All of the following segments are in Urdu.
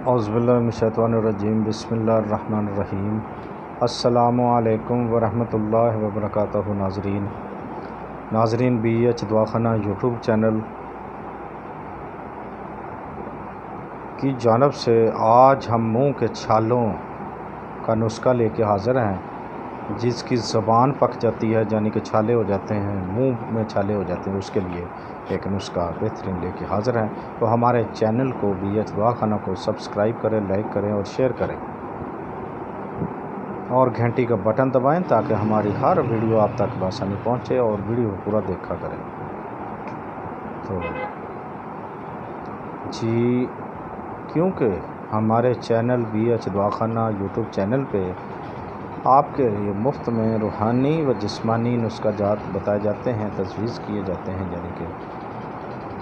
اعوذباللہ من الشیطان الرجیم بسم اللہ الرحمن الرحیم السلام علیکم ورحمۃ اللہ وبرکاتہ۔ ناظرین be H Dawakhana YouTube channel کی جانب سے آج ہم منہ کے چھالوں کا نسخہ لے کے حاضر ہیں۔ جس کی زبان پک جاتی ہے یعنی کہ چھالے ہو جاتے ہیں، منہ میں چھالے ہو جاتے ہیں، اس کے لیے ایک نسخہ بہترین لے کے حاضر ہیں۔ تو ہمارے چینل کو بی ایچ دواخانہ کو سبسکرائب کریں، لائک کریں اور شیئر کریں اور گھنٹی کا بٹن دبائیں تاکہ ہماری ہر ویڈیو آپ تک بآسانی پہنچے اور ویڈیو پورا دیکھا کریں۔ تو جی، کیونکہ ہمارے channel B H Dawakhana YouTube channel پہ آپ کے لیے مفت میں روحانی و جسمانی نسخہ جات بتائے جاتے ہیں، تجویز کیے جاتے ہیں، یعنی کہ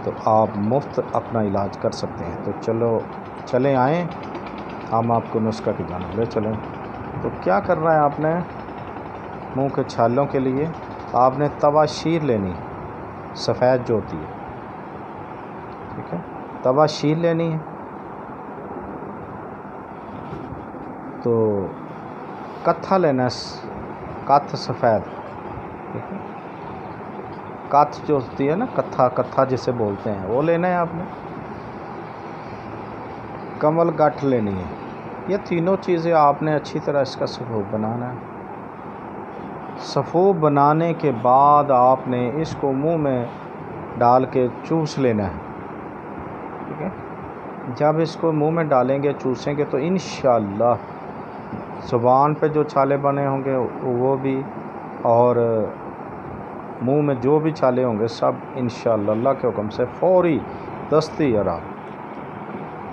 تو آپ مفت اپنا علاج کر سکتے ہیں۔ تو چلیں آئیں، ہم آپ کو نسخہ کی جانب لے چلیں۔ تو کیا کرنا ہے آپ نے؟ منہ کے چھالوں کے لیے آپ نے تباشیر لینی، سفید جو ہوتی ہے، ٹھیک ہے، تباشیر لینی ہے۔ تو کتھا لینا ہے، کتھ سفید، ٹھیک ہے، کتھ جو ہوتی ہے نا، کتھا جسے بولتے ہیں، وہ لینا ہے آپ نے۔ کمل گٹھ لینی ہے۔ یہ تینوں چیزیں آپ نے اچھی طرح اس کا سفوف بنانا ہے۔ سفوف بنانے کے بعد آپ نے اس کو منہ میں ڈال کے چوس لینا ہے، ٹھیک ہے۔ جب اس کو منہ میں ڈالیں گے، چوسیں گے، تو انشاءاللہ زبان پہ جو چھالے بنے ہوں گے وہ بھی، اور منہ میں جو بھی چھالے ہوں گے سب انشاءاللہ اللہ کے حکم سے فوری دستی آرام۔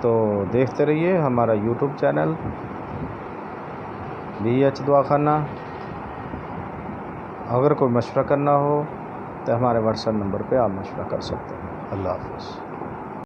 تو دیکھتے رہیے ہمارا یوٹیوب چینل بی ایچ دواخانہ۔ اگر کوئی مشورہ کرنا ہو تو ہمارے واٹس ایپ نمبر پہ آپ مشورہ کر سکتے ہیں۔ اللہ حافظ۔